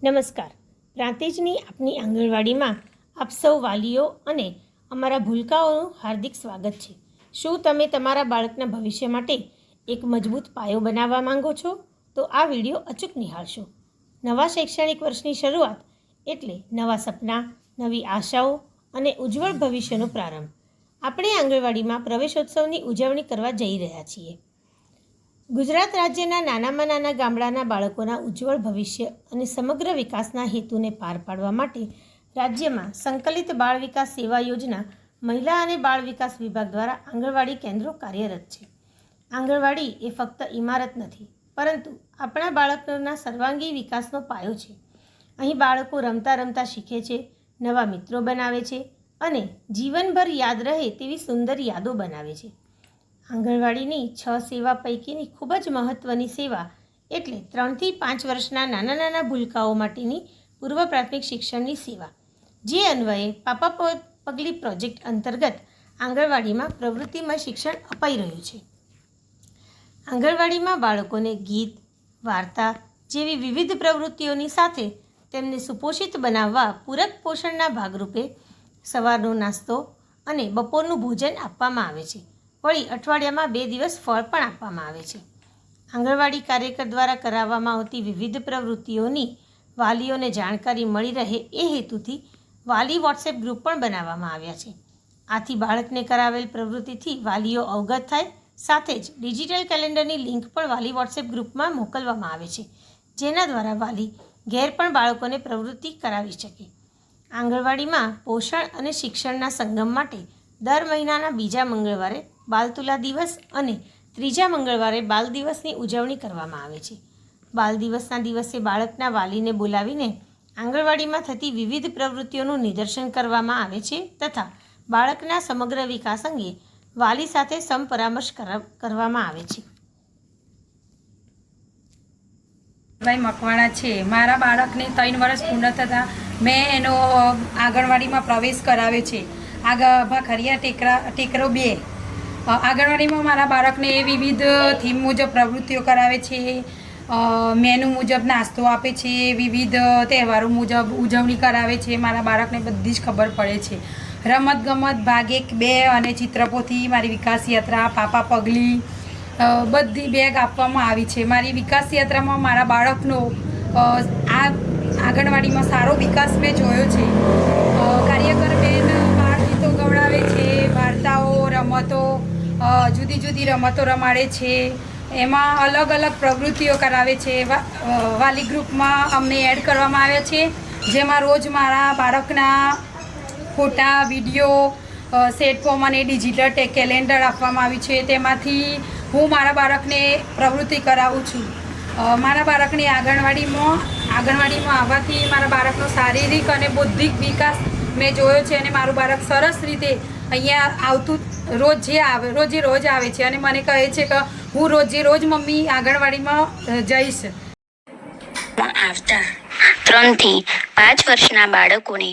નમસ્કાર. પ્રાંતિજની આપની આંગણવાડીમાં આપ સૌ વાલીઓ અને અમારા ભૂલકાઓનું હાર્દિક સ્વાગત છે. શું તમે તમારા બાળકના ભવિષ્ય માટે એક મજબૂત પાયો બનાવવા માંગો છો? તો આ વિડીયો અચૂક નિહાળશો. નવા શૈક્ષણિક વર્ષની શરૂઆત એટલે નવા સપના, નવી આશાઓ અને ઉજ્જવળ ભવિષ્યનો પ્રારંભ. આપણે આંગણવાડીમાં પ્રવેશોત્સવની ઉજવણી કરવા જઈ રહ્યા છીએ. ગુજરાત રાજ્યના નાનામાં નાના ગામડાના બાળકોના ઉજ્જવળ ભવિષ્ય અને સમગ્ર વિકાસના હેતુને પાર પાડવા માટે રાજ્યમાં સંકલિત બાળ વિકાસ સેવા યોજના મહિલા અને બાળ વિકાસ વિભાગ દ્વારા આંગણવાડી કેન્દ્રો કાર્યરત છે. આંગણવાડી એ ફક્ત ઇમારત નથી, પરંતુ આપણા બાળકોના સર્વાંગી વિકાસનો પાયો છે. અહીં બાળકો રમતા રમતા શીખે છે, નવા મિત્રો બનાવે છે અને જીવનભર યાદ રહે તેવી સુંદર યાદો બનાવે છે. આંગણવાડીની 6 સેવા પૈકીની ખૂબ જ મહત્ત્વની સેવા એટલે 3 થી 5 વર્ષના નાના નાના ભૂલકાઓ માટેની પૂર્વ પ્રાથમિક શિક્ષણની સેવા, જે અન્વયે પાપા પગલી પ્રોજેક્ટ અંતર્ગત આંગણવાડીમાં પ્રવૃત્તિમય શિક્ષણ અપાઈ રહ્યું છે. આંગણવાડીમાં બાળકોને ગીત, વાર્તા જેવી વિવિધ પ્રવૃત્તિઓની સાથે તેમને સુપોષિત બનાવવા પૂરક પોષણના ભાગરૂપે સવારનો નાસ્તો અને બપોરનું ભોજન આપવામાં આવે છે. વળી અઠવાડિયામાં 2 દિવસ ફળ પણ આપવામાં આવે છે. આંગણવાડી કાર્યકર દ્વારા કરાવવામાં આવતી વિવિધ પ્રવૃત્તિઓની વાલીઓને જાણકારી મળી રહે એ હેતુથી વાલી વોટ્સએપ ગ્રુપ પણ બનાવવામાં આવ્યા છે. આથી બાળકને કરાવેલ પ્રવૃત્તિથી વાલીઓ અવગત થાય, સાથે જ ડિજિટલ કેલેન્ડરની લિંક પણ વાલી વોટ્સએપ ગ્રુપમાં મોકલવામાં આવે છે, જેના દ્વારા વાલી ઘેર પણ બાળકોને પ્રવૃત્તિ કરાવી શકે. આંગણવાડીમાં પોષણ અને શિક્ષણના સંગમ માટે દર મહિનાના બીજા મંગળવારે બાલતુલા દિવસ અને ત્રીજા મંગળવારે બાલ દિવસની ઉજવણી કરવામાં આવે છે. બાલ દિવસના દિવસે બાળકના વાલીને બોલાવીને આંગણવાડીમાં થતી વિવિધ પ્રવૃત્તિઓનું નિદર્શન કરવામાં આવે છે તથા બાળકના સમગ્ર વિકાસ અંગે વાલી સાથે સમપરામર્શ કરવામાં આવે છે. ભાઈ મકવાણા છે. મારા બાળકને 3 વર્ષ પૂર્ણ થતાં મેં એનો આંગણવાડીમાં પ્રવેશ કરાવ્યો છે. ભાખરિયા ટેકરો 2 આંગણવાડીમાં મારા બાળકને વિવિધ થીમ મુજબ પ્રવૃત્તિઓ કરાવે છે, મેનુ મુજબ નાસ્તો આપે છે, વિવિધ તહેવારો મુજબ ઉજવણી કરાવે છે. મારા બાળકને બધી જ ખબર પડે છે. રમતગમત ભાગ 1, 2 અને ચિત્રપોથી, મારી વિકાસ યાત્રા, પાપા પગલી બધી બેગ આપવામાં આવી છે. મારી વિકાસ યાત્રામાં મારા બાળકનો આ આંગણવાડીમાં સારો વિકાસ મેં જોયો છે. કાર્યકર બેન બાળ ગીતો ગવડાવે છે, વાર્તાઓ, રમતો, જુદી જુદી રમતો રમાડે છે. એમાં અલગ અલગ પ્રવૃત્તિઓ કરાવે છે. વાલી ગ્રુપમાં અમને એડ કરવામાં આવ્યા છે, જેમાં રોજ મારા બાળકના ફોટા, વિડીયો, સેટ ફોર્મ અને ડિજિટલ કેલેન્ડર આપવામાં આવ્યું છે. તેમાંથી હું મારા બાળકને પ્રવૃત્તિ કરાવું છું. મારા બાળકને આંગણવાડીમાં આવવાથી મારા બાળકનો શારીરિક અને બૌદ્ધિક વિકાસ મેં જોયો છે અને મારું બાળક સરસ રીતે અહીંયા આવતું રોજે આવે છે અને મને કહે છે કે હું રોજ મમ્મી આંગણવાડીમાં જઈશ. આવતા 3 થી 5 વર્ષના બાળકોને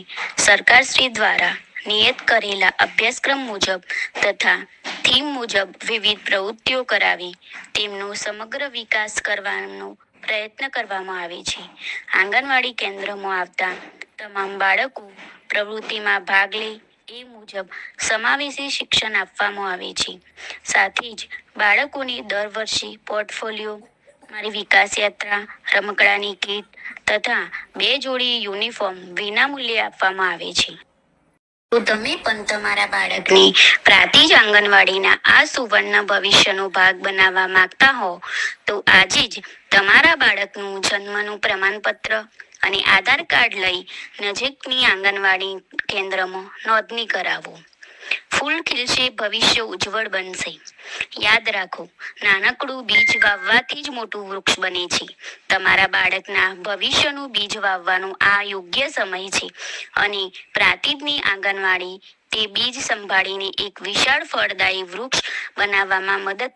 સરકારશ્રી દ્વારા નિયત કરેલા અભ્યાસક્રમ મુજબ તથા થીમ મુજબ વિવિધ પ્રવૃત્તિઓ કરાવી તેમનો સમગ્ર વિકાસ કરવાનો પ્રયત્ન કરવામાં આવે છે. આંગણવાડી કેન્દ્રમાં આવતા તમામ બાળકો પ્રવૃત્તિમાં ભાગ લે એ મુજબ સમાવેશી શિક્ષણ આપવામાં આવે છે. સાથે જ બાળકોને દર વર્ષે પોર્ટફોલિયો, મારી વિકાસ યાત્રા, રમકડાની કીટ તથા 2 જોડી યુનિફોર્મ વિનામૂલ્યે આપવામાં આવે છે. તો તમે પણ તમારા બાળકને પ્રાંતિજ આંગણવાડીના આ સુવર્ણ ભવિષ્યનો ભાગ બનાવવા માંગતા હો તો આજે જ તમારા બાળકનું જન્મનું પ્રમાણપત્ર અને આધાર કાર્ડ લઈ નજીકની આંગણવાડી કેન્દ્રમાં નોંધણી કરાવો. ફૂલ ખીલશે, ભવિષ્ય ઉજ્જવળ બનશે. યાદ રાખો, નાનકડું બીજ વાવવાથી જ મોટું વૃક્ષ બને છે. તમારા બાળકના ભવિષ્યનું બીજ વાવવાનો આ યોગ્ય સમય છે અને પ્રાંતિજની આંગણવાડી તે બીજ સંભાળીને એક વિશાળ ફળદાયી વૃક્ષ બનાવવામાં મદદ